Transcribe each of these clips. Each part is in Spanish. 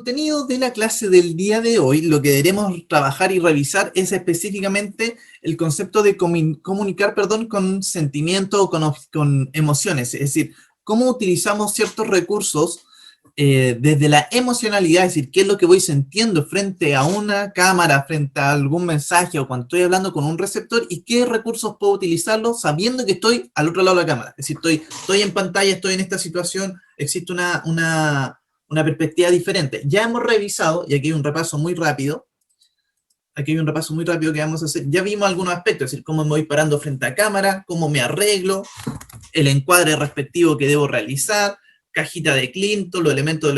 contenido de la clase del día de hoy, lo que debemos trabajar y revisar es específicamente el concepto de comunicar, perdón, con sentimientos o con emociones, es decir, cómo utilizamos ciertos recursos desde la emocionalidad, es decir, qué es lo que voy sintiendo frente a una cámara, frente a algún mensaje o cuando estoy hablando con un receptor y qué recursos puedo utilizarlos sabiendo que estoy al otro lado de la cámara, es decir, estoy en pantalla, estoy en esta situación, existe una perspectiva diferente. Ya hemos revisado, y aquí hay un repaso muy rápido, que vamos a hacer. Ya vimos algunos aspectos, es decir, cómo me voy parando frente a cámara, cómo me arreglo, el encuadre respectivo que debo realizar, cajita de Clinton, los elementos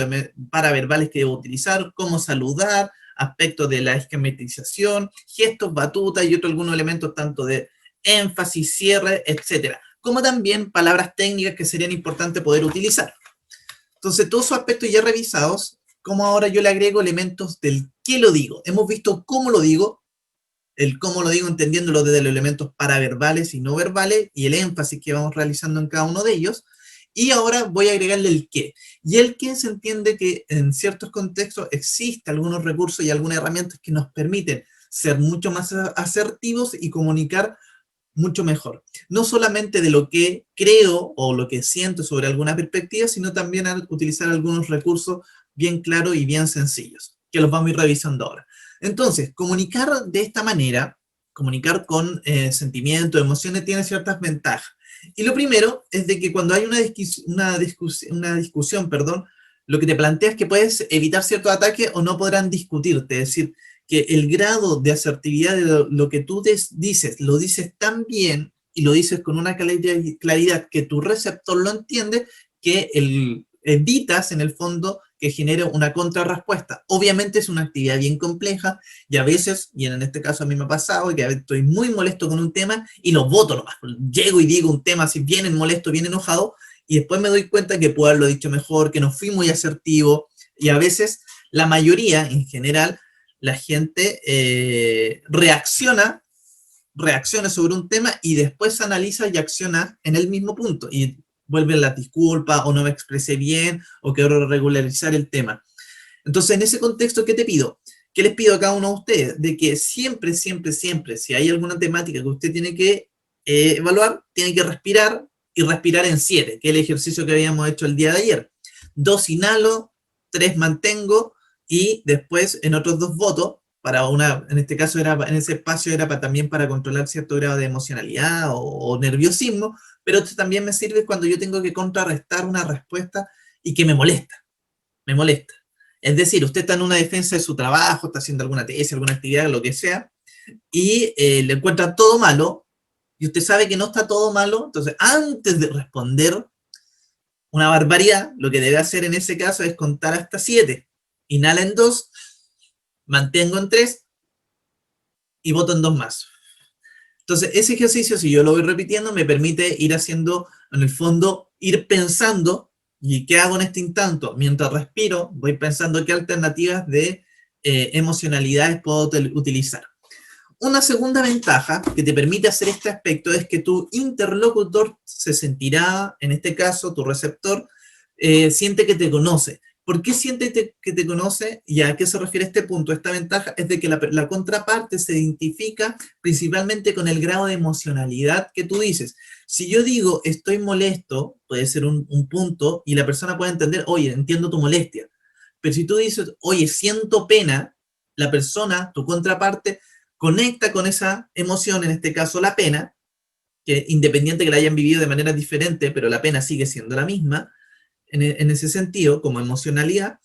paraverbales que debo utilizar, cómo saludar, aspectos de la esquematización, gestos, batutas y otros algunos elementos tanto de énfasis, cierre, etcétera. Como también palabras técnicas que serían importantes poder utilizar. Entonces, todos esos aspectos ya revisados, como ahora yo le agrego elementos del qué lo digo. Hemos visto cómo lo digo, el cómo lo digo entendiéndolo desde los elementos paraverbales y no verbales, y el énfasis que vamos realizando en cada uno de ellos. Y ahora voy a agregarle el qué. Y el qué se entiende que en ciertos contextos existen algunos recursos y algunas herramientas que nos permiten ser mucho más asertivos y comunicar mucho mejor. No solamente de lo que creo o lo que siento sobre alguna perspectiva, sino también al utilizar algunos recursos bien claros y bien sencillos, que los vamos a ir revisando ahora. Entonces, comunicar de esta manera, comunicar con sentimientos, emociones, tiene ciertas ventajas. Y lo primero es de que cuando hay una discusión, perdón, lo que te plantea es que puedes evitar ciertos ataques o no podrán discutirte, es decir, que el grado de asertividad de lo que tú dices, lo dices tan bien y lo dices con una claridad que tu receptor lo entiende, que evitas en el fondo que genere una contrarrespuesta. Obviamente es una actividad bien compleja y a veces, y en este caso a mí me ha pasado, que a veces estoy muy molesto con un tema y lo voto nomás. Llego y digo un tema así bien molesto, bien enojado, y después me doy cuenta que puedo haberlo dicho mejor, que no fui muy asertivo, y a veces la mayoría en general la gente reacciona sobre un tema y después analiza y acciona en el mismo punto y vuelven las disculpas o no me expresé bien o quiero regularizar el tema. Entonces, en ese contexto, ¿qué te pido? ¿Qué les pido a cada uno de ustedes? De que siempre, siempre, siempre, si hay alguna temática que usted tiene que evaluar, tiene que respirar y respirar en 7, que es el ejercicio que habíamos hecho el día de ayer. 2 inhalo, 3 mantengo, y después en otros 2 votos, en este caso en ese espacio era también para controlar cierto grado de emocionalidad o nerviosismo, pero esto también me sirve cuando yo tengo que contrarrestar una respuesta y que me molesta. Es decir, usted está en una defensa de su trabajo, está haciendo alguna tesis, alguna actividad, lo que sea, y le encuentra todo malo, y usted sabe que no está todo malo, entonces antes de responder una barbaridad, lo que debe hacer en ese caso es contar hasta 7. Inhala en 2, mantengo en 3 y voto en 2 más. Entonces, ese ejercicio, si yo lo voy repitiendo, me permite ir haciendo, en el fondo, ir pensando, ¿y qué hago en este instante? Mientras respiro, voy pensando qué alternativas de emocionalidades puedo utilizar. Una segunda ventaja que te permite hacer este aspecto es que tu interlocutor se sentirá, en este caso, tu receptor, siente que te conoce. ¿Por qué siente que te conoce? ¿Y a qué se refiere este punto? Esta ventaja es de que la contraparte se identifica principalmente con el grado de emocionalidad que tú dices. Si yo digo estoy molesto, puede ser un punto, y la persona puede entender, oye, entiendo tu molestia. Pero si tú dices, oye, siento pena, la persona, tu contraparte, conecta con esa emoción, en este caso la pena, que independiente que la hayan vivido de manera diferente, pero la pena sigue siendo la misma, en ese sentido, como emocionalidad.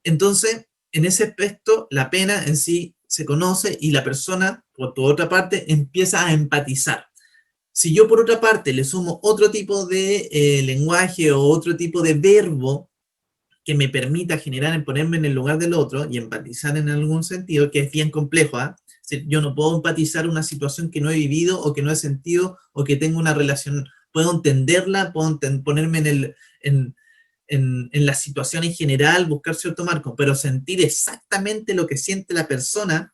Entonces, en ese aspecto, la pena en sí se conoce y la persona, por tu otra parte, empieza a empatizar. Si yo, por otra parte, le sumo otro tipo de lenguaje o otro tipo de verbo que me permita generar, en ponerme en el lugar del otro y empatizar en algún sentido, que es bien complejo, ¿eh? Yo no puedo empatizar una situación que no he vivido o que no he sentido o que tengo una relación, puedo entenderla, puedo ponerme en la situación en general, buscar cierto marco, pero sentir exactamente lo que siente la persona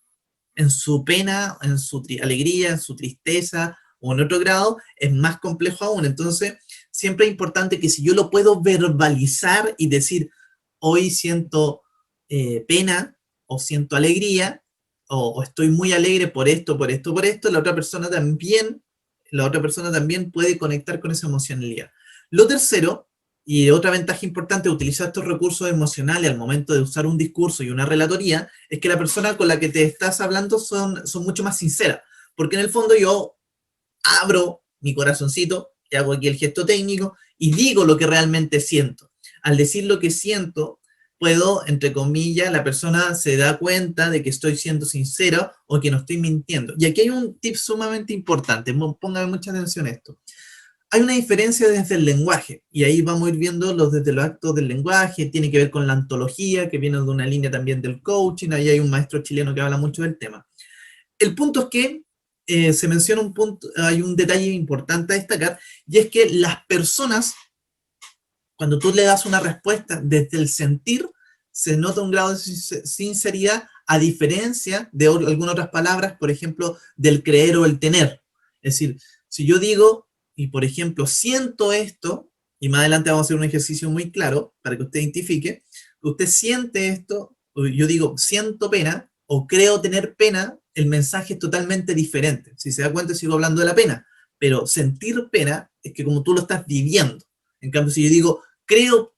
en su pena, en su alegría, en su tristeza o en otro grado, es más complejo aún. Entonces, siempre es importante que si yo lo puedo verbalizar y decir, hoy siento pena, o siento alegría, o estoy muy alegre por esto, por esto, por esto, la otra persona también puede conectar con esa emocionalidad. Lo tercero, y otra ventaja importante de utilizar estos recursos emocionales al momento de usar un discurso y una relatoría, es que la persona con la que te estás hablando son mucho más sinceras, porque en el fondo yo abro mi corazoncito, y hago aquí el gesto técnico, y digo lo que realmente siento. Al decir lo que siento, puedo, entre comillas, la persona se da cuenta de que estoy siendo sincero o que no estoy mintiendo. Y aquí hay un tip sumamente importante, póngame mucha atención a esto. Hay una diferencia desde el lenguaje, y ahí vamos a ir viendo desde los actos del lenguaje, tiene que ver con la antología, que viene de una línea también del coaching, ahí hay un maestro chileno que habla mucho del tema. El punto es que se menciona un punto, hay un detalle importante a destacar, y es que las personas, cuando tú le das una respuesta desde el sentir, se nota un grado de sinceridad, a diferencia de algunas otras palabras, por ejemplo, del creer o el tener. Es decir, si yo digo, y por ejemplo, siento esto, y más adelante vamos a hacer un ejercicio muy claro para que usted identifique, usted siente esto, yo digo, siento pena, o creo tener pena, el mensaje es totalmente diferente. Si se da cuenta, sigo hablando de la pena, pero sentir pena es que como tú lo estás viviendo. En cambio, si yo digo, creo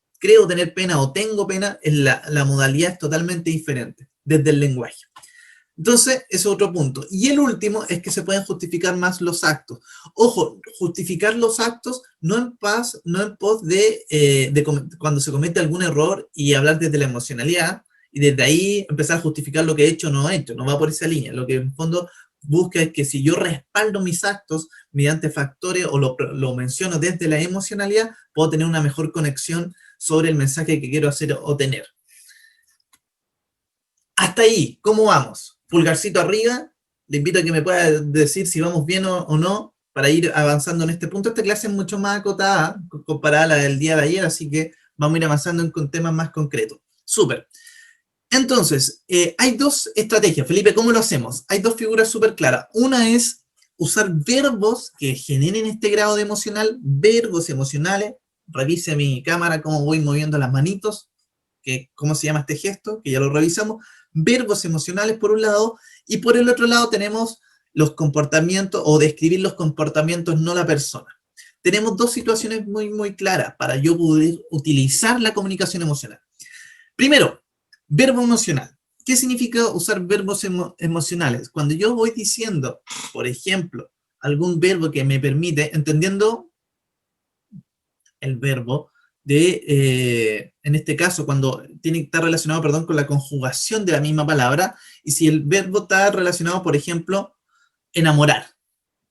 tener pena o tengo pena, la modalidad es totalmente diferente desde el lenguaje. Entonces, ese es otro punto. Y el último es que se pueden justificar más los actos. Ojo, justificar los actos no en pos de cuando se comete algún error y hablar desde la emocionalidad y desde ahí empezar a justificar lo que he hecho o no he hecho. No va por esa línea. Lo que en fondo busca es que si yo respaldo mis actos mediante factores o lo menciono desde la emocionalidad, puedo tener una mejor conexión sobre el mensaje que quiero hacer o tener. Hasta ahí, ¿cómo vamos? Pulgarcito arriba, le invito a que me pueda decir si vamos bien o no, para ir avanzando en este punto. Esta clase es mucho más acotada comparada a la del día de ayer, así que vamos a ir avanzando con temas más concretos. Súper. Entonces, hay dos estrategias. Felipe, ¿cómo lo hacemos? Hay dos figuras súper claras. Una es usar verbos que generen este grado de emocional, verbos emocionales. Revise mi cámara cómo voy moviendo las manitos, cómo se llama este gesto, que ya lo revisamos. Verbos emocionales por un lado, y por el otro lado tenemos los comportamientos o describir los comportamientos, no la persona. Tenemos dos situaciones muy, muy claras para yo poder utilizar la comunicación emocional. Primero, verbo emocional. ¿Qué significa usar verbos emocionales? Cuando yo voy diciendo, por ejemplo, algún verbo que me permite, entendiendo el verbo, en este caso, cuando tiene que estar relacionado, perdón, con la conjugación de la misma palabra, y si el verbo está relacionado, por ejemplo, enamorar,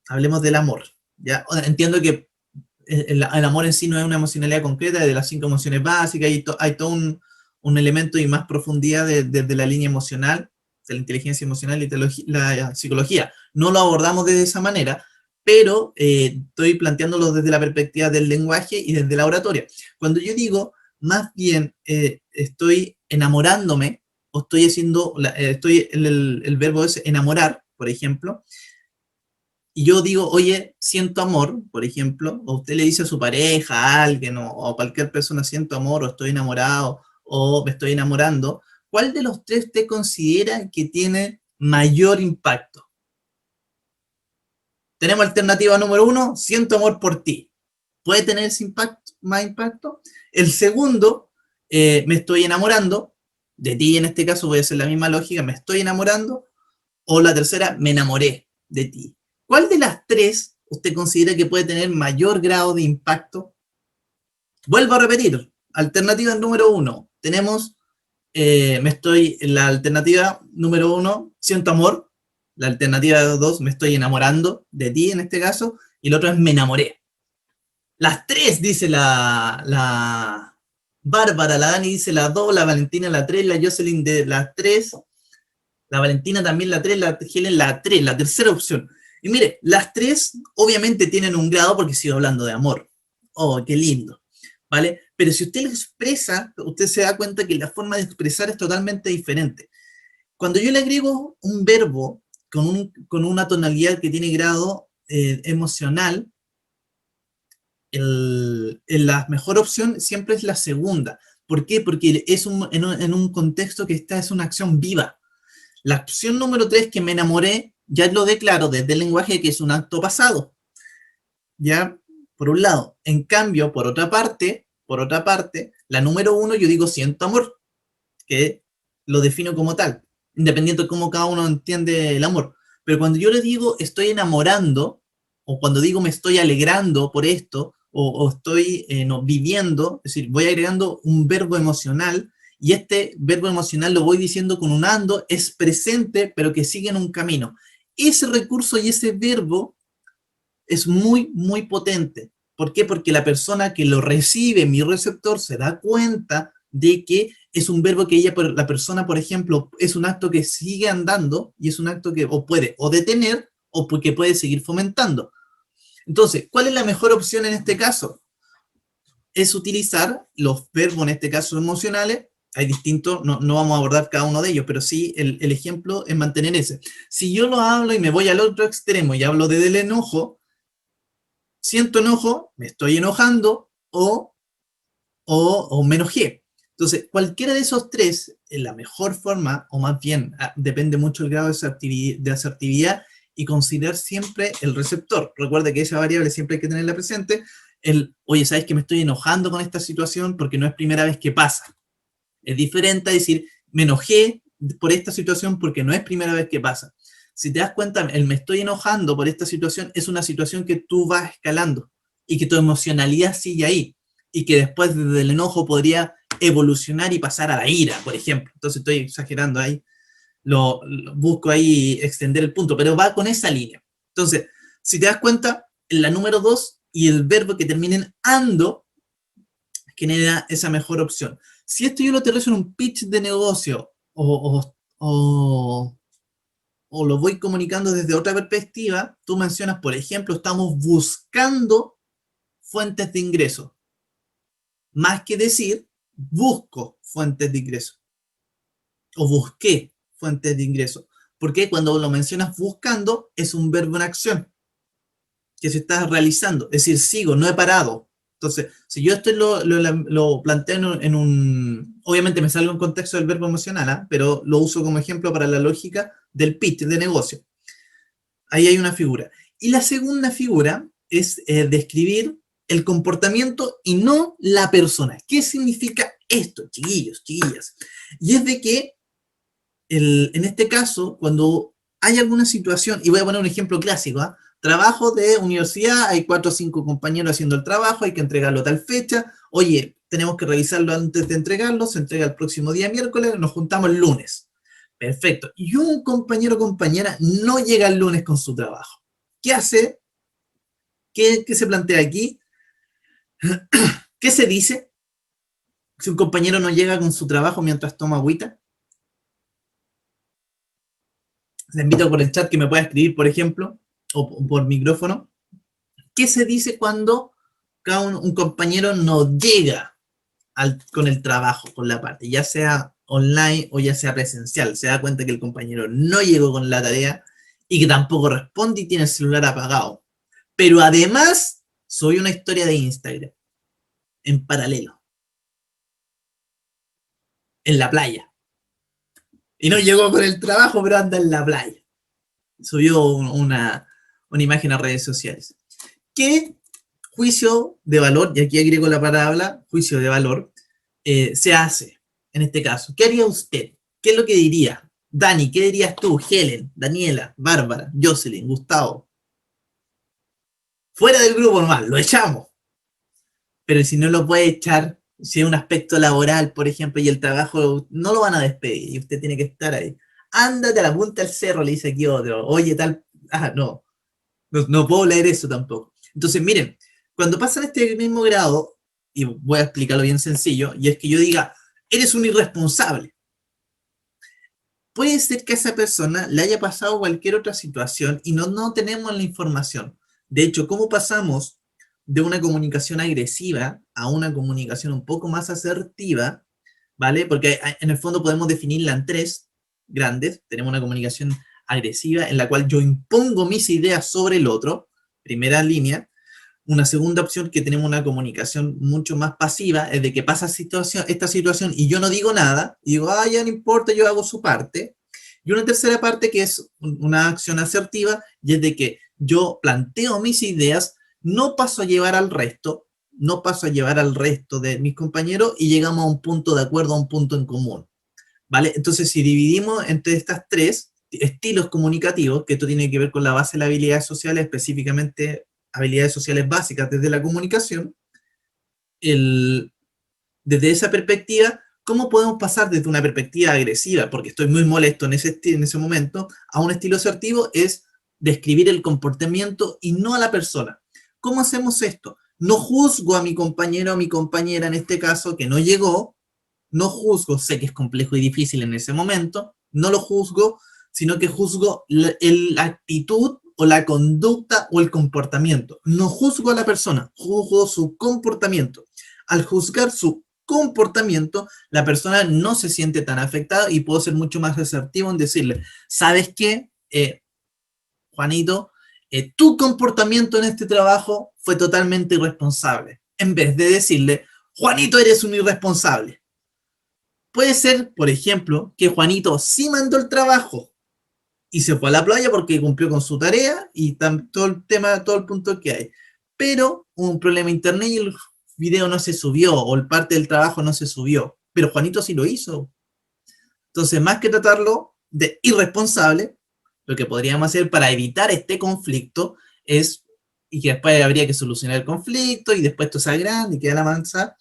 hablemos del amor, ¿ya? Entiendo que el amor en sí no es una emocionalidad concreta, de las 5 emociones básicas, hay todo un elemento y más profundidad desde la línea emocional, de la inteligencia emocional y la psicología. No lo abordamos de esa manera, pero estoy planteándolo desde la perspectiva del lenguaje y desde la oratoria. Cuando yo digo, más bien estoy enamorándome, o estoy haciendo, el verbo es enamorar, por ejemplo, y yo digo, oye, siento amor, por ejemplo, o usted le dice a su pareja, a alguien, o a cualquier persona, siento amor, o estoy enamorado, o me estoy enamorando, ¿cuál de los tres usted considera que tiene mayor impacto? Tenemos alternativa número 1, siento amor por ti. ¿Puede tener ese impacto, más impacto? El segundo, me estoy enamorando, de ti en este caso voy a hacer la misma lógica, me estoy enamorando, o la tercera, me enamoré de ti. ¿Cuál de las tres usted considera que puede tener mayor grado de impacto? Vuelvo a repetir, alternativa número 1, tenemos, la alternativa número 1, siento amor, la alternativa 2, me estoy enamorando de ti en este caso, y el otro es me enamoré. Las tres, dice la Bárbara, la Dani dice la 2, la Valentina la 3, la Jocelyn de las 3, la Valentina también la 3, la Helen la 3, la tercera opción. Y mire, las tres obviamente tienen un grado porque sigo hablando de amor. Oh, qué lindo, ¿vale? Pero si usted lo expresa, usted se da cuenta que la forma de expresar es totalmente diferente. Cuando yo le agrego un verbo con una tonalidad que tiene grado emocional, la mejor opción siempre es la segunda, ¿Por qué? Porque es en un contexto que es una acción viva. La acción número 3, que me enamoré, ya lo declaro desde el lenguaje que es un acto pasado. ¿Ya? Por un lado. En cambio, por otra parte, la número 1 yo digo siento amor, que lo defino como tal, independiente de cómo cada uno entiende el amor. Pero cuando yo le digo estoy enamorando, o cuando digo me estoy alegrando por esto, o estoy no, viviendo, es decir, voy agregando un verbo emocional, y este verbo emocional lo voy diciendo con un ando, es presente, pero que sigue en un camino. Ese recurso y ese verbo es muy, muy potente. ¿Por qué? Porque la persona que lo recibe, mi receptor, se da cuenta de que es un verbo que ella, la persona, por ejemplo, es un acto que sigue andando y es un acto que o puede o detener o que puede seguir fomentando. Entonces, ¿cuál es la mejor opción en este caso? Es utilizar los verbos, en este caso emocionales. Hay distintos, no vamos a abordar cada uno de ellos, pero sí el ejemplo es mantener ese. Si yo lo hablo y me voy al otro extremo y hablo del enojo, siento enojo, me estoy enojando o me enojé. Entonces, cualquiera de esos tres, en la mejor forma, o más bien, depende mucho del grado de asertividad y considerar siempre el receptor. Recuerda que esa variable siempre hay que tenerla presente. Oye, ¿sabes que me estoy enojando con esta situación porque no es primera vez que pasa? Es diferente a decir, me enojé por esta situación porque no es primera vez que pasa. Si te das cuenta, el me estoy enojando por esta situación es una situación que tú vas escalando y que tu emocionalidad sigue ahí y que después del enojo podría evolucionar y pasar a la ira, por ejemplo. Entonces estoy exagerando ahí, busco ahí extender el punto, pero va con esa línea. Entonces, si te das cuenta, la número 2 y el verbo que termina en ando genera esa mejor opción. Si esto yo lo aterrizo en un pitch de negocio o lo voy comunicando desde otra perspectiva, tú mencionas, por ejemplo, estamos buscando fuentes de ingreso. Más que decir, busco fuentes de ingreso. O busqué fuentes de ingreso. Porque cuando lo mencionas buscando, es un verbo en acción que se está realizando. Es decir, sigo, no he parado. Entonces, si yo esto lo planteo en un... Obviamente me salgo en contexto del verbo emocional, ¿eh? Pero lo uso como ejemplo para la lógica del pitch de negocio. Ahí hay una figura. Y la segunda figura es describir el comportamiento y no la persona. ¿Qué significa esto, chiquillos, chiquillas? Y es de que en este caso, cuando hay alguna situación, y voy a poner un ejemplo clásico, ¿eh? Trabajo de universidad, hay 4 o 5 compañeros haciendo el trabajo, hay que entregarlo a tal fecha, oye, tenemos que revisarlo antes de entregarlo, se entrega el próximo día miércoles, nos juntamos el lunes. Perfecto. Y un compañero o compañera no llega el lunes con su trabajo. ¿Qué hace? ¿Qué se plantea aquí? ¿Qué se dice si un compañero no llega con su trabajo mientras toma agüita? Le invito por el chat que me pueda escribir, por ejemplo, o por micrófono. ¿Qué se dice cuando un compañero no llega con el trabajo, con la parte, ya sea online o ya sea presencial? Se da cuenta que el compañero no llegó con la tarea y que tampoco responde y tiene el celular apagado. Pero además, soy una historia de Instagram en paralelo, en la playa. Y no llegó con el trabajo, pero anda en la playa. Subió una imagen a redes sociales. ¿Qué juicio de valor, y aquí agrego la palabra juicio de valor, se hace en este caso? ¿Qué haría usted? ¿Qué es lo que diría? Dani, ¿qué dirías tú? Helen, Daniela, Bárbara, Jocelyn, Gustavo. Fuera del grupo normal, lo echamos. Pero si no lo puede echar, si es un aspecto laboral, por ejemplo, y el trabajo no lo van a despedir y usted tiene que estar ahí. Ándate a la punta del cerro, le dice aquí otro. Oye, tal. No puedo leer eso tampoco. Entonces, miren, cuando pasan este mismo grado, y voy a explicarlo bien sencillo, y es que yo diga, eres un irresponsable. Puede ser que a esa persona le haya pasado cualquier otra situación y no tenemos la información. De hecho, ¿cómo pasamos de una comunicación agresiva a una comunicación un poco más asertiva? ¿Vale? Porque en el fondo podemos definirla en tres grandes. Tenemos una comunicación agresiva en la cual yo impongo mis ideas sobre el otro, primera línea. Una segunda opción, que tenemos una comunicación mucho más pasiva, es de que pasa esta situación y yo no digo nada, y digo, ah, ya no importa, yo hago su parte. Y una tercera parte, que es una acción asertiva, y es de que yo planteo mis ideas, no paso a llevar al resto, no paso a llevar al resto de mis compañeros y llegamos a un punto de acuerdo, a un punto en común, ¿vale? Entonces, si dividimos entre estas tres estilos comunicativos, que esto tiene que ver con la base de las habilidades sociales, específicamente habilidades sociales básicas desde la comunicación, desde esa perspectiva, ¿cómo podemos pasar desde una perspectiva agresiva, porque estoy muy molesto en ese momento, a un estilo asertivo? Es describir el comportamiento y no a la persona. ¿Cómo hacemos esto? No juzgo a mi compañero o mi compañera, en este caso, que no llegó, no juzgo, sé que es complejo y difícil en ese momento, no lo juzgo, sino que juzgo la actitud o la conducta o el comportamiento. No juzgo a la persona, juzgo su comportamiento. Al juzgar su comportamiento, la persona no se siente tan afectada y puedo ser mucho más asertivo en decirle, ¿sabes qué? Juanito, tu comportamiento en este trabajo fue totalmente irresponsable. En vez de decirle, Juanito, eres un irresponsable. Puede ser, por ejemplo, que Juanito sí mandó el trabajo y se fue a la playa porque cumplió con su tarea y todo el tema, todo el punto que hay. Pero hubo un problema de internet y el video no se subió o el parte del trabajo no se subió. Pero Juanito sí lo hizo. Entonces, más que tratarlo de irresponsable, lo que podríamos hacer para evitar este conflicto es, y que después habría que solucionar el conflicto y después esto sea grande y queda la mansa,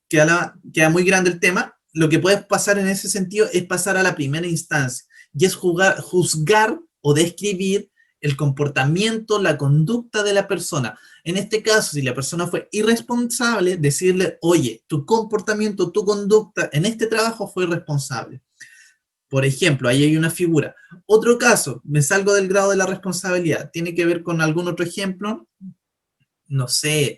queda muy grande el tema. Lo que puede pasar en ese sentido es pasar a la primera instancia, y es juzgar o describir el comportamiento, la conducta de la persona. En este caso, si la persona fue irresponsable, decirle, oye, tu comportamiento, tu conducta en este trabajo fue irresponsable. Por ejemplo, ahí hay una figura. Otro caso, me salgo del grado de la responsabilidad. ¿Tiene que ver con algún otro ejemplo? No sé,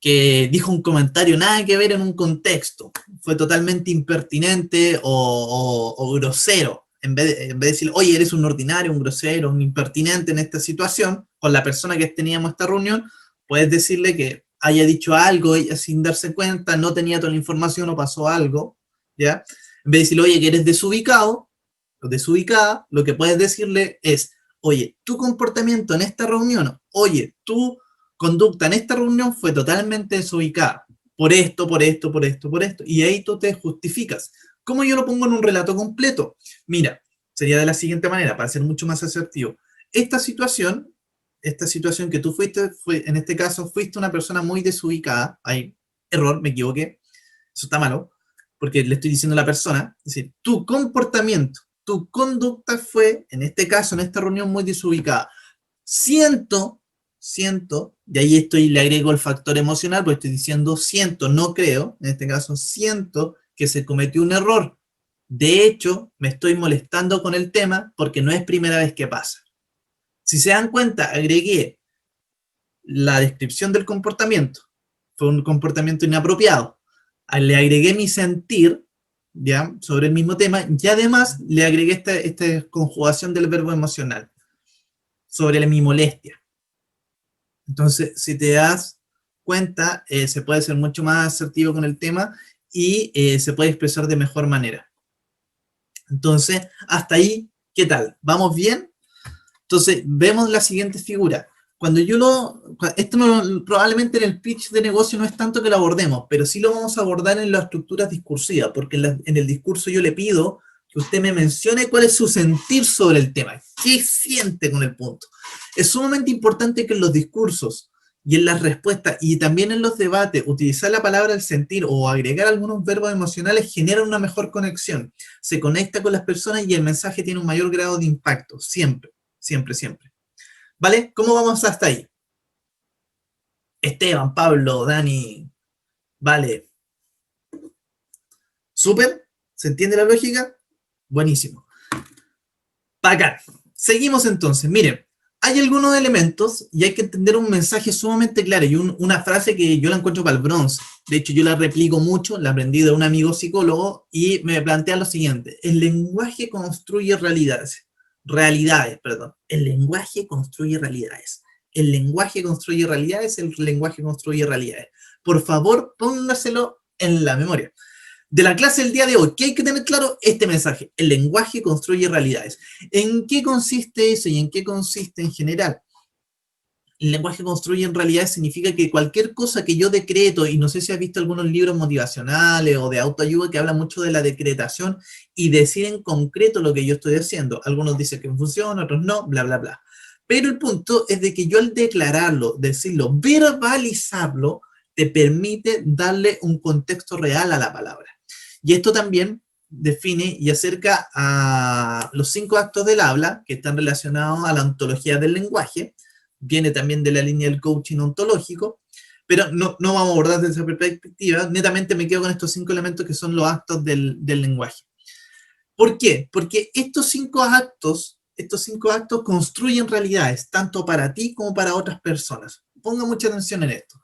que dijo un comentario nada que ver en un contexto, fue totalmente impertinente o grosero, en vez de decir, oye, eres un ordinario, un grosero, un impertinente en esta situación, con la persona que teníamos esta reunión, puedes decirle que haya dicho algo ella sin darse cuenta, no tenía toda la información o pasó algo, ¿ya? En vez de decirle, oye, que eres desubicado o desubicada, lo que puedes decirle es, oye, tu comportamiento en esta reunión, oye, tu conducta en esta reunión fue totalmente desubicada. Por esto, por esto, por esto, por esto. Y ahí tú te justificas. ¿Cómo yo lo pongo en un relato completo? Mira, sería de la siguiente manera, para ser mucho más asertivo. Esta situación que tú fuiste, en este caso, fuiste una persona muy desubicada. Hay error, me equivoqué. Eso está malo, porque le estoy diciendo a la persona, es decir, tu comportamiento, tu conducta fue, en este caso, en esta reunión, muy desubicada. Siento, y ahí le agrego el factor emocional, porque estoy diciendo siento, no creo, en este caso siento que se cometió un error. De hecho, me estoy molestando con el tema porque no es primera vez que pasa. Si se dan cuenta, agregué la descripción del comportamiento. Fue un comportamiento inapropiado. Le agregué mi sentir, ¿ya? Sobre el mismo tema, y además le agregué esta conjugación del verbo emocional sobre mi molestia. Entonces, si te das cuenta, se puede ser mucho más asertivo con el tema y se puede expresar de mejor manera. Entonces, hasta ahí, ¿qué tal? ¿Vamos bien? Entonces, vemos la siguiente figura. Cuando esto probablemente en el pitch de negocio no es tanto que lo abordemos, pero sí lo vamos a abordar en las estructuras discursivas, porque en el discurso yo le pido que usted me mencione cuál es su sentir sobre el tema, qué siente con el punto. Es sumamente importante que en los discursos y en las respuestas y también en los debates, utilizar la palabra el sentir o agregar algunos verbos emocionales genera una mejor conexión. Se conecta con las personas y el mensaje tiene un mayor grado de impacto, siempre, siempre, siempre. ¿Vale? ¿Cómo vamos hasta ahí? Esteban, Pablo, Dani, vale. ¿Súper? ¿Se entiende la lógica? Buenísimo. Bacán. Seguimos entonces. Miren, hay algunos elementos y hay que entender un mensaje sumamente claro y una frase que yo la encuentro para el bronce. De hecho, yo la replico mucho, la aprendí de un amigo psicólogo y me plantea lo siguiente. El lenguaje construye realidades. El lenguaje construye realidades. El lenguaje construye realidades, el lenguaje construye realidades. Por favor, póngaselo en la memoria. De la clase del día de hoy, ¿qué hay que tener claro? Este mensaje: el lenguaje construye realidades. ¿En qué consiste eso y en qué consiste en general? El lenguaje construye en realidades significa que cualquier cosa que yo decreto, y no sé si has visto algunos libros motivacionales o de autoayuda que hablan mucho de la decretación y decir en concreto lo que yo estoy haciendo. Algunos dicen que funciona, otros no, bla, bla, bla. Pero el punto es de que yo al declararlo, decirlo, verbalizarlo, te permite darle un contexto real a la palabra. Y esto también define y acerca a los 5 actos del habla que están relacionados a la ontología del lenguaje. Viene también de la línea del coaching ontológico, pero no vamos a abordar desde esa perspectiva. Netamente me quedo con estos 5 elementos que son los actos del lenguaje. ¿Por qué? Porque estos 5 actos construyen realidades, tanto para ti como para otras personas. Ponga mucha atención en esto.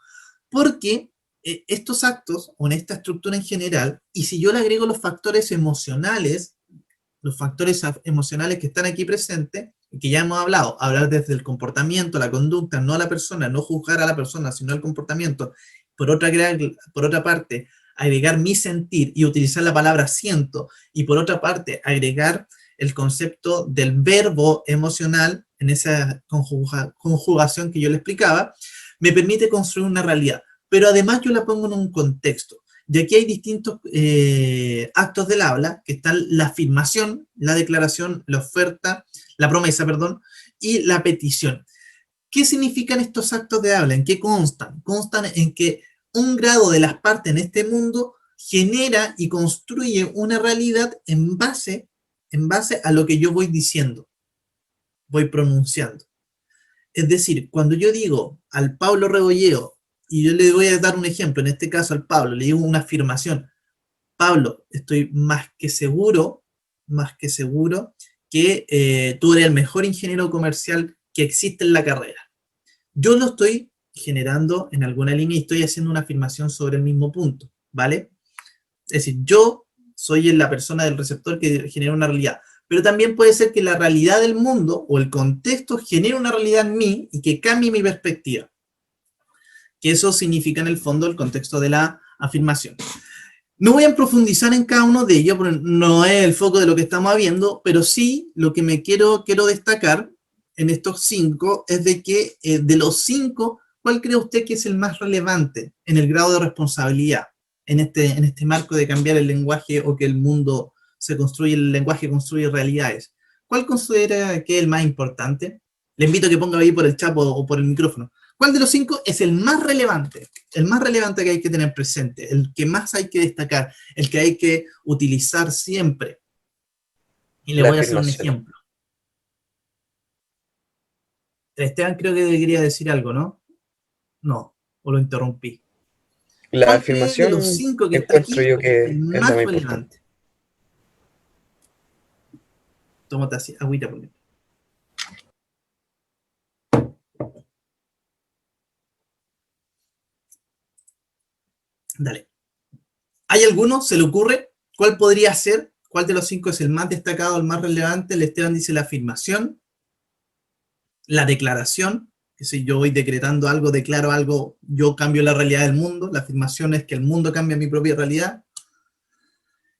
Porque estos actos, o en esta estructura en general, y si yo le agrego los factores emocionales que están aquí presentes, que ya hemos hablado, hablar desde el comportamiento, la conducta, no a la persona, no juzgar a la persona, sino al comportamiento. Por otra parte, agregar mi sentir y utilizar la palabra siento, y por otra parte, agregar el concepto del verbo emocional en esa conjugación que yo le explicaba, me permite construir una realidad. Pero además yo la pongo en un contexto. Y aquí hay distintos actos del habla, que están la afirmación, la declaración, la oferta, la promesa, perdón, y la petición. ¿Qué significan estos actos de habla? ¿En qué constan? Constan en que un grado de las partes en este mundo genera y construye una realidad en base a lo que yo voy diciendo, voy pronunciando. Es decir, cuando yo digo al Pablo Rebolleo, y yo le voy a dar un ejemplo, en este caso al Pablo, le digo una afirmación: Pablo, estoy más que seguro que tú eres el mejor ingeniero comercial que existe en la carrera. Yo lo estoy generando en alguna línea y estoy haciendo una afirmación sobre el mismo punto, ¿vale? Es decir, yo soy la persona del receptor que genera una realidad, pero también puede ser que la realidad del mundo o el contexto genere una realidad en mí y que cambie mi perspectiva. Que eso significa en el fondo el contexto de la afirmación. No voy a profundizar en cada uno de ellos, porque no es el foco de lo que estamos viendo, pero sí lo que me quiero destacar en estos 5 es de que de los 5, ¿cuál cree usted que es el más relevante en el grado de responsabilidad en este marco de cambiar el lenguaje o que el mundo se construye, el lenguaje construye realidades? ¿Cuál considera que es el más importante? Le invito a que ponga ahí por el chat o por el micrófono. ¿Cuál de los 5 es el más relevante? El más relevante que hay que tener presente, el que más hay que destacar, el que hay que utilizar siempre. Y le voy a hacer un ejemplo. Esteban creo que quería decir algo, ¿no? No, o lo interrumpí. La afirmación de los 5 que está encuentro aquí yo que es el es más la más relevante. importante. Tómate así, agüita por mí. Dale. ¿Hay alguno? ¿Se le ocurre? ¿Cuál podría ser? ¿Cuál de los 5 es el más destacado, el más relevante? El Esteban dice la afirmación, la declaración, que si yo voy decretando algo, declaro algo, yo cambio la realidad del mundo. La afirmación es que el mundo cambia mi propia realidad.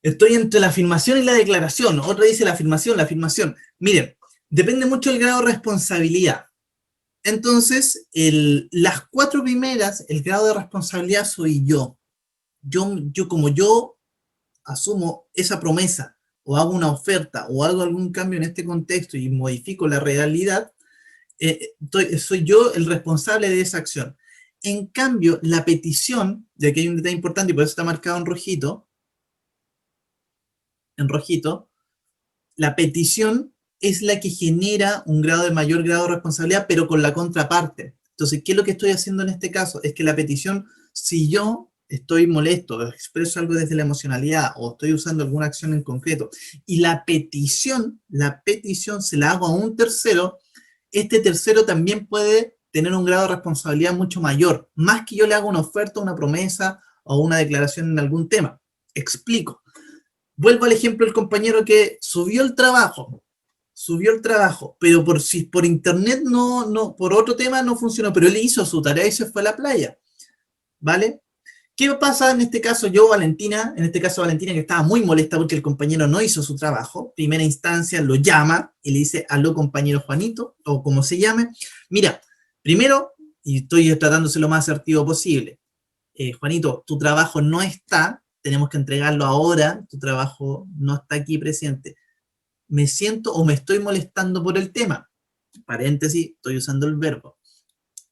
Estoy entre la afirmación y la declaración. Otra dice la afirmación. Miren, depende mucho del grado de responsabilidad. Entonces, las 4 primeras, el grado de responsabilidad soy yo. Como yo asumo esa promesa, o hago una oferta, o hago algún cambio en este contexto y modifico la realidad, soy yo el responsable de esa acción. En cambio, la petición, de aquí hay un detalle importante y por eso está marcado en rojito, la petición es la que genera un mayor grado de responsabilidad, pero con la contraparte. Entonces, ¿qué es lo que estoy haciendo en este caso? Es que la petición, si yo estoy molesto, expreso algo desde la emocionalidad o estoy usando alguna acción en concreto, y la petición se la hago a un tercero, este tercero también puede tener un grado de responsabilidad mucho mayor, más que yo le haga una oferta, una promesa o una declaración en algún tema. Explico. Vuelvo al ejemplo del compañero que subió el trabajo subió el trabajo, pero si por internet por otro tema no funcionó, pero él hizo su tarea y se fue a la playa, ¿vale? ¿Qué pasa en este caso? Valentina, que estaba muy molesta porque el compañero no hizo su trabajo, primera instancia lo llama y le dice, aló compañero Juanito, o como se llame, mira, primero, y estoy tratando de ser lo más asertivo posible, Juanito, tu trabajo no está, tenemos que entregarlo ahora, tu trabajo no está aquí presente. Me siento o me estoy molestando por el tema. Paréntesis, estoy usando el verbo.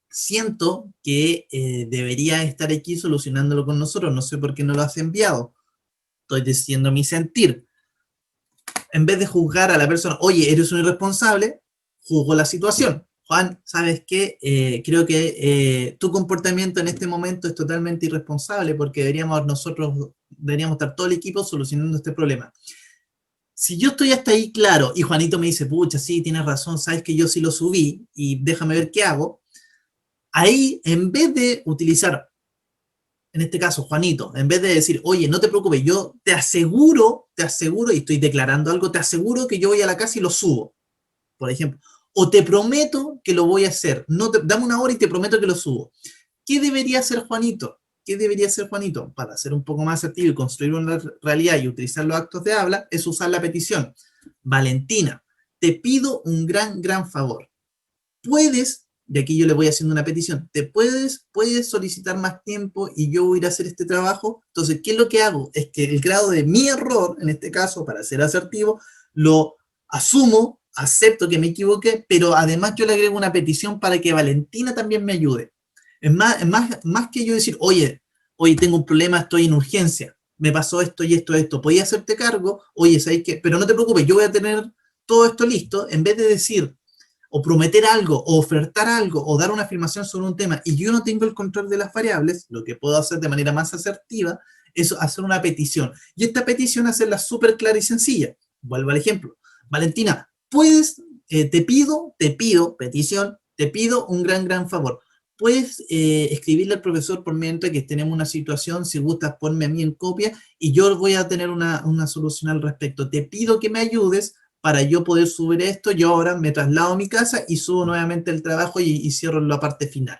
Siento que debería estar aquí solucionándolo con nosotros, no sé por qué no lo has enviado. Estoy diciendo mi sentir. En vez de juzgar a la persona, oye, eres un irresponsable, juzgo la situación. Juan, ¿sabes qué? Creo que tu comportamiento en este momento es totalmente irresponsable porque deberíamos estar todo el equipo solucionando este problema. Si yo estoy hasta ahí claro y Juanito me dice, pucha, sí, tienes razón, sabes que yo sí lo subí y déjame ver qué hago, ahí en vez de utilizar, en este caso, Juanito, en vez de decir, oye, no te preocupes, yo te aseguro, y estoy declarando algo, te aseguro que yo voy a la casa y lo subo, por ejemplo. O te prometo que lo voy a hacer. Dame una hora y te prometo que lo subo. ¿Qué debería hacer Juanito? ¿Qué debería hacer Juanito? Para ser un poco más activo y construir una realidad y utilizar los actos de habla, es usar la petición. Valentina, te pido un gran favor. Puedes, de aquí yo le voy haciendo una petición, puedes solicitar más tiempo y yo voy a ir a hacer este trabajo. Entonces, ¿qué es lo que hago? Es que el grado de mi error, en este caso, para ser asertivo, lo asumo, acepto que me equivoqué, pero además yo le agrego una petición para que Valentina también me ayude. Es más que yo decir, oye, tengo un problema, estoy en urgencia, me pasó esto y esto, ¿podía hacerte cargo? Oye, ¿sabes qué? Pero no te preocupes, yo voy a tener todo esto listo, en vez de decir, o prometer algo, o ofertar algo, o dar una afirmación sobre un tema, y yo no tengo el control de las variables, lo que puedo hacer de manera más asertiva es hacer una petición. Y esta petición hacerla súper clara y sencilla. Vuelvo al ejemplo. Valentina, puedes, petición, te pido un gran favor. Puedes escribirle al profesor por mientras que tenemos una situación, si gustas ponme a mí en copia y yo voy a tener una solución al respecto. Te pido que me ayudes para yo poder subir esto. Yo ahora me traslado a mi casa y subo nuevamente el trabajo y cierro la parte final.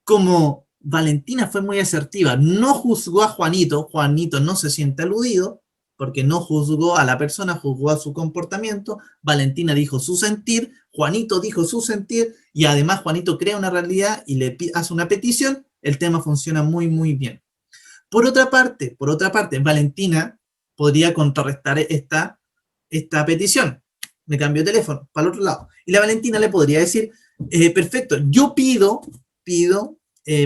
Como Valentina fue muy asertiva, no juzgó a Juanito, Juanito no se siente aludido, porque no juzgó a la persona, juzgó a su comportamiento, Valentina dijo su sentir, Juanito dijo su sentir, y además Juanito crea una realidad y le hace una petición, el tema funciona muy bien. Por otra parte, Valentina podría contrarrestar esta petición. Me cambio de teléfono para el otro lado. Y la Valentina le podría decir, perfecto, yo pido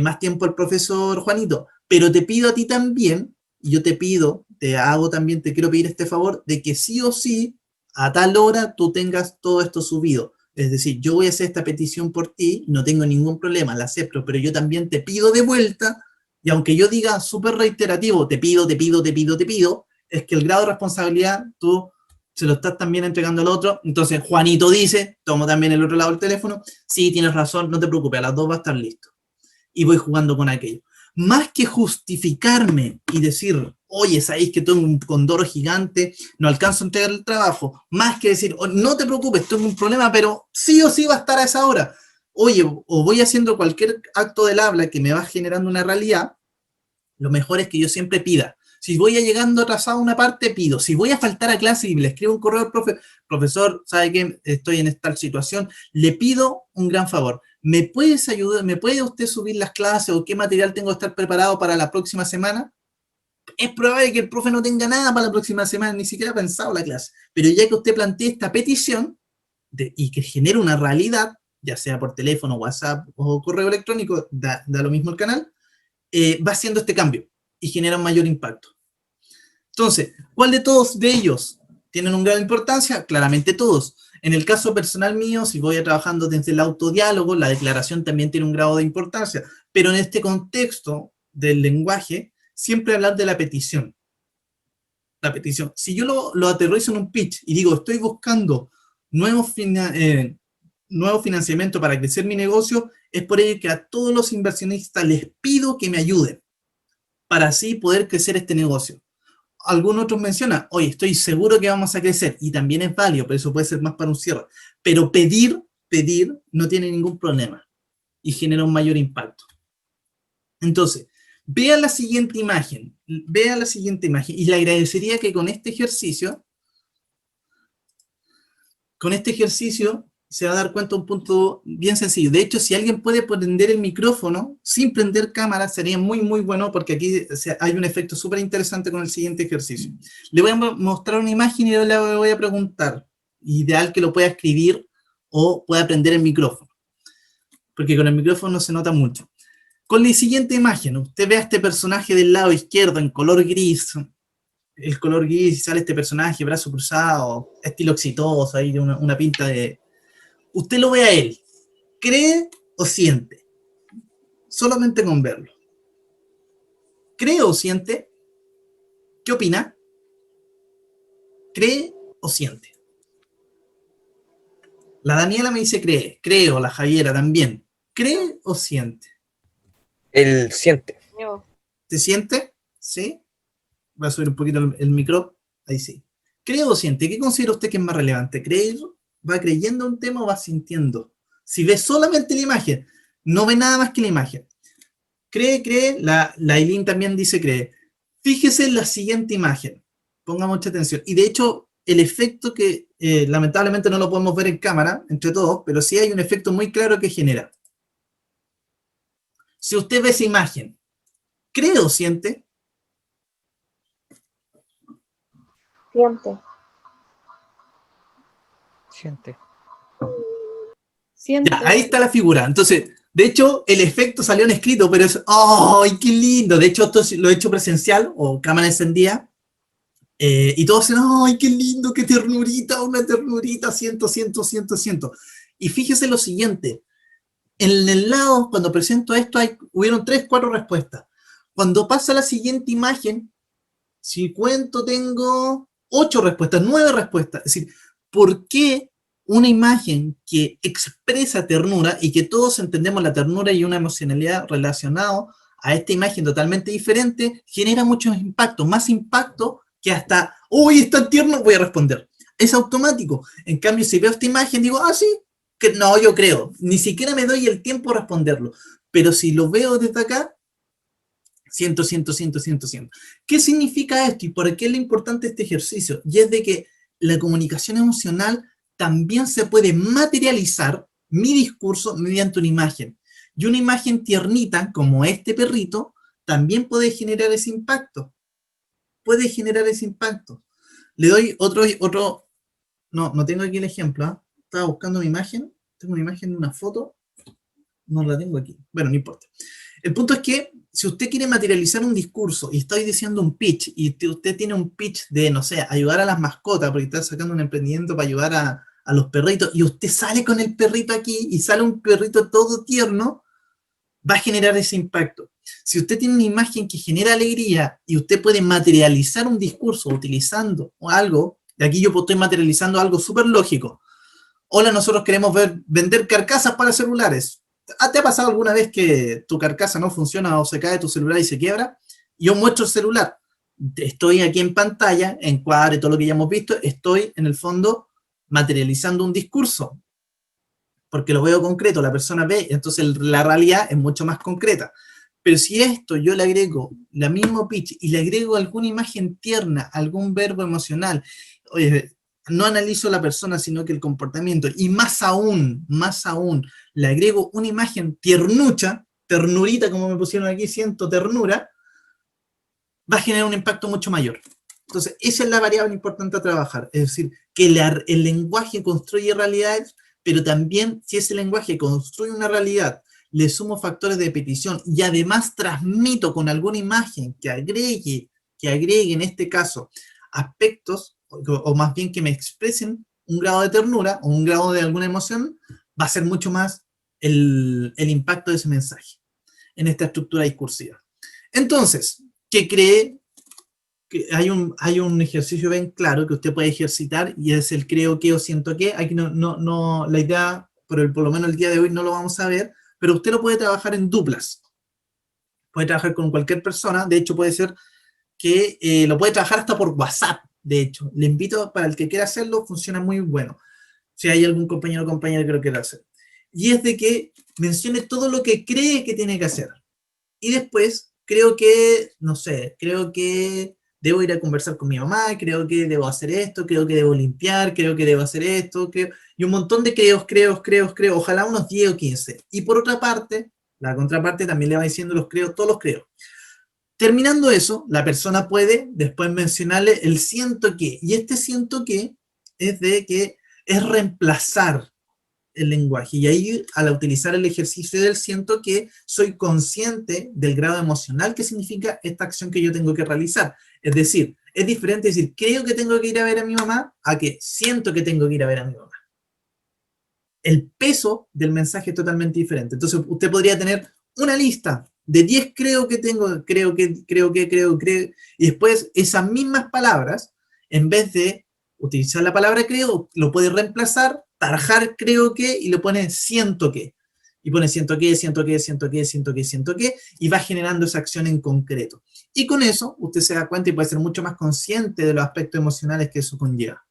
más tiempo al profesor Juanito, pero te pido a ti también, y yo te quiero pedir este favor de que sí o sí, a tal hora tú tengas todo esto subido. Es decir, yo voy a hacer esta petición por ti, no tengo ningún problema, la acepto, pero yo también te pido de vuelta, y aunque yo diga súper reiterativo, te pido, es que el grado de responsabilidad tú se lo estás también entregando al otro. Entonces Juanito dice, tomo también el otro lado del teléfono, sí, tienes razón, no te preocupes, a las 2 va a estar listo. Y voy jugando con aquello. Más que justificarme y decir, oye, sabéis que tengo un condoro gigante, no alcanzo a entregar el trabajo, más que decir, oh, no te preocupes, tengo un problema, pero sí o sí va a estar a esa hora. Oye, o voy haciendo cualquier acto del habla que me va generando una realidad, lo mejor es que yo siempre pida. Si voy a llegando atrasado a una parte, pido. Si voy a faltar a clase y le escribo un correo al profesor, ¿sabe qué? Estoy en esta situación, le pido un gran favor. ¿Me puedes ayudar? ¿Me puede usted subir las clases o qué material tengo que estar preparado para la próxima semana? Es probable que el profe no tenga nada para la próxima semana, ni siquiera ha pensado la clase. Pero ya que usted plantea esta petición y que genere una realidad, ya sea por teléfono, WhatsApp o correo electrónico, da lo mismo el canal, va haciendo este cambio y genera un mayor impacto. Entonces, ¿cuál de todos de ellos tienen un grado de importancia? Claramente todos. En el caso personal mío, si voy trabajando desde el autodiálogo, la declaración también tiene un grado de importancia, pero en este contexto del lenguaje, siempre hablar de la petición. La petición. Si yo lo aterrizo en un pitch y digo, estoy buscando nuevo financiamiento para crecer mi negocio, es por ello que a todos los inversionistas les pido que me ayuden para así poder crecer este negocio. algunos otros mencionan, oye, estoy seguro que vamos a crecer, y también es válido, pero eso puede ser más para un cierre. Pero pedir no tiene ningún problema y genera un mayor impacto. Entonces, vea la siguiente imagen, y le agradecería que con este ejercicio se va a dar cuenta de un punto bien sencillo. De hecho, si alguien puede prender el micrófono sin prender cámara, sería muy, muy bueno, porque aquí hay un efecto súper interesante con el siguiente ejercicio. Le voy a mostrar una imagen y le voy a preguntar. Ideal que lo pueda escribir o pueda prender el micrófono, porque con el micrófono se nota mucho. Con la siguiente imagen, usted ve a este personaje del lado izquierdo en color gris, el color gris, y sale este personaje, brazo cruzado, estilo exitoso, ahí de una pinta de... Usted lo ve a él, ¿cree o siente? Solamente con verlo. ¿Cree o siente? ¿Qué opina? ¿Cree o siente? La Daniela me dice creo, la Javiera también. ¿Cree o siente? Él siente. ¿Te siente? ¿Sí? Voy a subir un poquito el micro. Ahí sí. ¿Cree o siente? ¿Qué considera usted que es más relevante? ¿Creer? ¿Va creyendo un tema o va sintiendo? Si ve solamente la imagen, no ve nada más que la imagen. Cree, la Aileen también dice cree. Fíjese en la siguiente imagen. Ponga mucha atención. Y de hecho, el efecto que lamentablemente no lo podemos ver en cámara, entre todos, pero sí hay un efecto muy claro que genera. Si usted ve esa imagen, ¿cree o siente? Siente. Siente. Siente. Ya, ahí está la figura. Entonces, de hecho, el efecto salió en escrito, pero es, ¡ay, qué lindo! De hecho, esto lo he hecho presencial o cámara encendida. Y todos dicen, ¡ay, qué lindo, qué ternurita, una ternurita, siento! Y fíjese lo siguiente, en el lado, cuando presento esto, hubieron 3, 4 respuestas. Cuando pasa la siguiente imagen, si cuento, tengo 8 respuestas, 9 respuestas. Es decir, ¿por qué una imagen que expresa ternura y que todos entendemos la ternura y una emocionalidad relacionado a esta imagen totalmente diferente genera muchos impactos, más impacto que hasta, uy, es tan tierno, voy a responder? Es automático. En cambio, si veo esta imagen, digo, sí, que no, yo creo. Ni siquiera me doy el tiempo de responderlo. Pero si lo veo desde acá, siento. ¿Qué significa esto y por qué es lo importante este ejercicio? Y es de que la comunicación emocional también se puede materializar mi discurso mediante una imagen. Y una imagen tiernita, como este perrito, también puede generar ese impacto. Le doy otro, no tengo aquí el ejemplo, ¿eh? Estaba buscando mi imagen, tengo una imagen de una foto, no la tengo aquí, bueno, no importa. El punto es que si usted quiere materializar un discurso y estoy diciendo un pitch, y usted tiene un pitch de, no sé, ayudar a las mascotas, porque está sacando un emprendimiento para ayudar a los perritos, y usted sale con el perrito aquí, y sale un perrito todo tierno, va a generar ese impacto. Si usted tiene una imagen que genera alegría, y usted puede materializar un discurso utilizando algo, y aquí yo estoy materializando algo súper lógico. Hola, nosotros queremos vender carcasas para celulares. ¿Te ha pasado alguna vez que tu carcasa no funciona o se cae tu celular y se quiebra? Yo muestro el celular. Estoy aquí en pantalla, en cuadro y todo lo que ya hemos visto. Estoy, en el fondo, materializando un discurso. Porque lo veo concreto, la persona ve, entonces la realidad es mucho más concreta. Pero si esto yo le agrego la misma pitch y le agrego alguna imagen tierna, algún verbo emocional, oye, no analizo la persona, sino que el comportamiento, y más aún, le agrego una imagen tiernucha, ternurita, como me pusieron aquí, siento ternura, va a generar un impacto mucho mayor. Entonces, esa es la variable importante a trabajar, es decir, que el lenguaje construye realidades, pero también si ese lenguaje construye una realidad, le sumo factores de petición y además transmito con alguna imagen que agregue en este caso aspectos, o más bien que me expresen un grado de ternura o un grado de alguna emoción, va a ser mucho más el impacto de ese mensaje en esta estructura discursiva. Entonces, ¿qué cree? Que hay un ejercicio bien claro que usted puede ejercitar y es el creo que o siento que. Aquí no la idea, por lo menos el día de hoy no lo vamos a ver, pero usted lo puede trabajar en duplas. Puede trabajar con cualquier persona, de hecho puede ser que lo puede trabajar hasta por WhatsApp, de hecho. Le invito, para el que quiera hacerlo, funciona muy bueno. Si hay algún compañero o compañera que lo quiera hacer. Y es de que mencione todo lo que cree que tiene que hacer. Y después, creo que, no sé, creo que debo ir a conversar con mi mamá, creo que debo hacer esto, creo que debo limpiar, creo que debo hacer esto, creo, y un montón de creo, ojalá unos 10 o 15. Y por otra parte, la contraparte también le va diciendo los creo, todos los creo. Terminando eso, la persona puede después mencionarle el siento que, y este siento que es de que es reemplazar el lenguaje. Y ahí, al utilizar el ejercicio del siento que, soy consciente del grado emocional que significa esta acción que yo tengo que realizar. Es decir, es diferente decir, creo que tengo que ir a ver a mi mamá, a que siento que tengo que ir a ver a mi mamá. El peso del mensaje es totalmente diferente. Entonces, usted podría tener una lista de 10 creo que tengo, creo, y después esas mismas palabras, en vez de utilizar la palabra creo, lo puede reemplazar, tarajar creo que, y lo pone siento que. Y pone siento que, y va generando esa acción en concreto. Y con eso, usted se da cuenta y puede ser mucho más consciente de los aspectos emocionales que eso conlleva.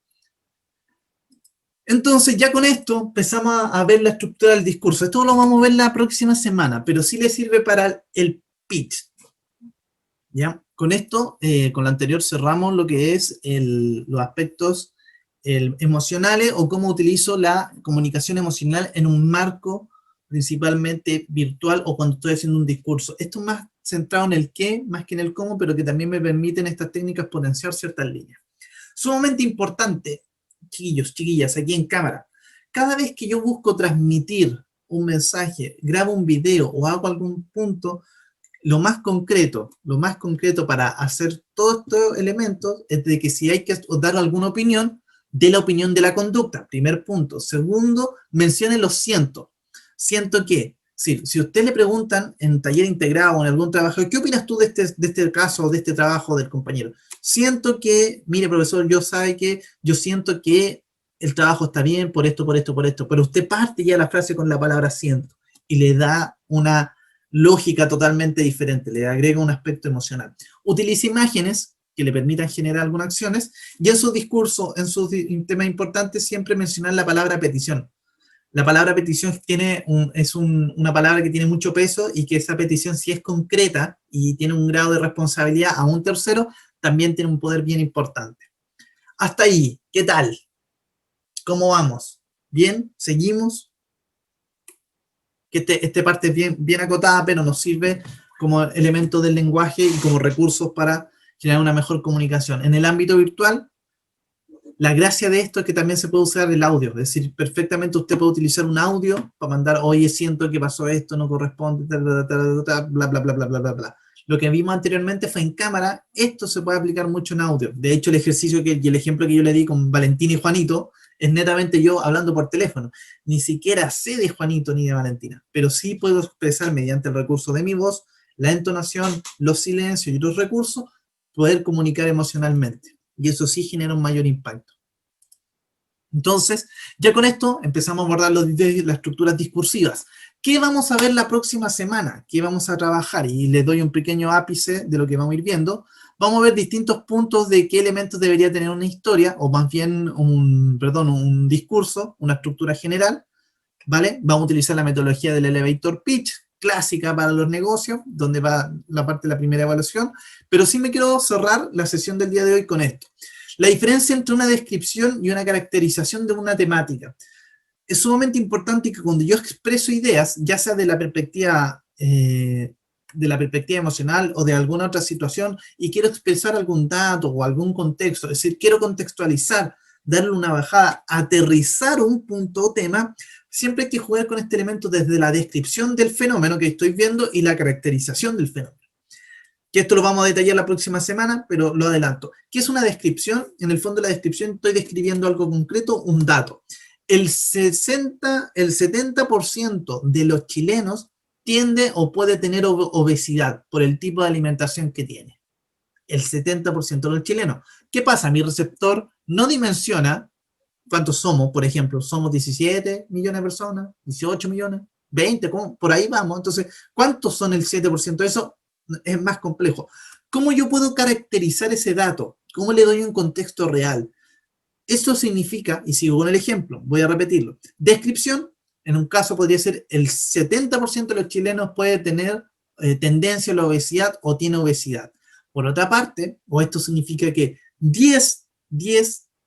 Entonces, ya con esto empezamos a ver la estructura del discurso. Esto lo vamos a ver la próxima semana, pero sí le sirve para el pitch. ¿Ya? Con esto, con lo anterior, cerramos lo que es los aspectos emocionales o cómo utilizo la comunicación emocional en un marco principalmente virtual o cuando estoy haciendo un discurso. Esto es más centrado en el qué, más que en el cómo, pero que también me permiten estas técnicas potenciar ciertas líneas. Sumamente importante, chiquillos, chiquillas, aquí en cámara. Cada vez que yo busco transmitir un mensaje, grabo un video o hago algún punto, lo más concreto para hacer todos estos elementos es de que si hay que dar alguna opinión, dé la opinión de la conducta, primer punto. Segundo, mencione los siento. Siento que, si usted le preguntan en taller integrado o en algún trabajo, ¿qué opinas tú de este caso o de este trabajo del compañero? Siento que, mire profesor, yo siento que el trabajo está bien por esto, pero usted parte ya la frase con la palabra siento y le da una lógica totalmente diferente, le agrega un aspecto emocional. Utiliza imágenes que le permitan generar algunas acciones y en su discurso, en sus temas importantes, siempre mencionar la palabra petición. La palabra petición es una palabra que tiene mucho peso y que esa petición, si es concreta y tiene un grado de responsabilidad a un tercero, también tiene un poder bien importante. Hasta ahí, ¿qué tal? ¿Cómo vamos? ¿Bien? ¿Seguimos? Que esta parte es bien acotada, pero nos sirve como elemento del lenguaje y como recursos para generar una mejor comunicación. En el ámbito virtual, la gracia de esto es que también se puede usar el audio, es decir, perfectamente usted puede utilizar un audio para mandar, oye, siento que pasó esto, no corresponde, bla, bla, bla, bla, bla, bla, bla. Lo que vimos anteriormente fue en cámara, esto se puede aplicar mucho en audio. De hecho, el ejercicio y el ejemplo que yo le di con Valentina y Juanito es netamente yo hablando por teléfono. Ni siquiera sé de Juanito ni de Valentina, pero sí puedo expresar mediante el recurso de mi voz, la entonación, los silencios y otros recursos, poder comunicar emocionalmente. Y eso sí genera un mayor impacto. Entonces, ya con esto empezamos a abordar las estructuras discursivas. ¿Qué vamos a ver la próxima semana? ¿Qué vamos a trabajar? Y les doy un pequeño ápice de lo que vamos a ir viendo. Vamos a ver distintos puntos de qué elementos debería tener una historia, o más bien un discurso, una estructura general, ¿vale? Vamos a utilizar la metodología del elevator pitch, clásica para los negocios, donde va la parte de la primera evaluación, pero sí me quiero cerrar la sesión del día de hoy con esto. La diferencia entre una descripción y una caracterización de una temática. Es sumamente importante que cuando yo expreso ideas, ya sea de la perspectiva emocional o de alguna otra situación, y quiero expresar algún dato o algún contexto, es decir, quiero contextualizar, darle una bajada, aterrizar un punto o tema, siempre hay que jugar con este elemento desde la descripción del fenómeno que estoy viendo y la caracterización del fenómeno. Que esto lo vamos a detallar la próxima semana, pero lo adelanto. ¿Qué es una descripción? En el fondo de la descripción estoy describiendo algo concreto, un dato. El 70% de los chilenos tiende o puede tener obesidad por el tipo de alimentación que tiene. El 70% de los chilenos. ¿Qué pasa? Mi receptor no dimensiona cuántos somos, por ejemplo, somos 17 millones de personas, 18 millones, 20, por ahí vamos. Entonces, ¿cuántos son el 7% de eso? Es más complejo. ¿Cómo yo puedo caracterizar ese dato? ¿Cómo le doy un contexto real? Esto significa, y sigo con el ejemplo, voy a repetirlo. Descripción, en un caso podría ser el 70% de los chilenos puede tener tendencia a la obesidad o tiene obesidad. Por otra parte, o esto significa que 10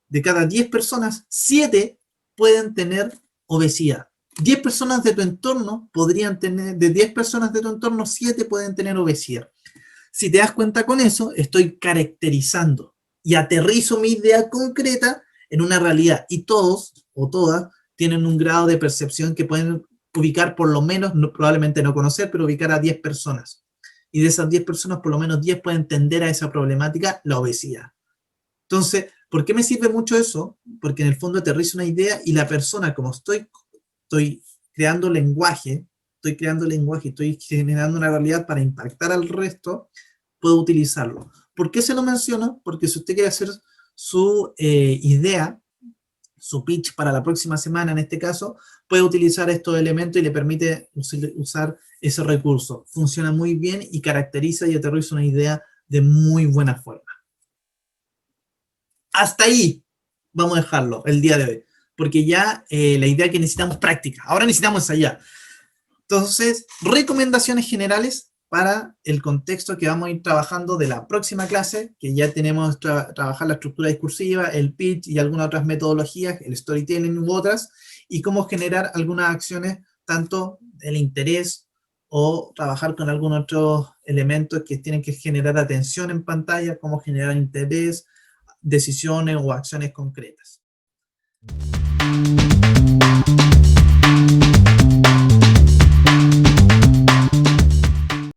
de cada 10 personas, 7 pueden tener obesidad. 10 personas de tu entorno podrían tener, de 10 personas de tu entorno, 7 pueden tener obesidad. Si te das cuenta con eso, estoy caracterizando y aterrizo mi idea concreta en una realidad. Y todos o todas tienen un grado de percepción que pueden ubicar por lo menos, no, probablemente no conocer, pero ubicar a 10 personas. Y de esas 10 personas, por lo menos 10 pueden entender a esa problemática, la obesidad. Entonces, ¿por qué me sirve mucho eso? Porque en el fondo aterrizo una idea y la persona, como estoy creando lenguaje, estoy generando una realidad para impactar al resto, puedo utilizarlo. ¿Por qué se lo menciono? Porque si usted quiere hacer su idea, su pitch para la próxima semana en este caso, puede utilizar estos elementos y le permite usar ese recurso. Funciona muy bien y caracteriza y aterriza una idea de muy buena forma. Hasta ahí vamos a dejarlo el día de hoy, porque ya la idea es que necesitamos práctica, ahora necesitamos ensayar. Entonces, recomendaciones generales para el contexto que vamos a ir trabajando de la próxima clase, que ya tenemos trabajar la estructura discursiva, el pitch y algunas otras metodologías, el storytelling u otras, y cómo generar algunas acciones, tanto el interés o trabajar con algunos otros elementos que tienen que generar atención en pantalla, cómo generar interés, decisiones o acciones concretas.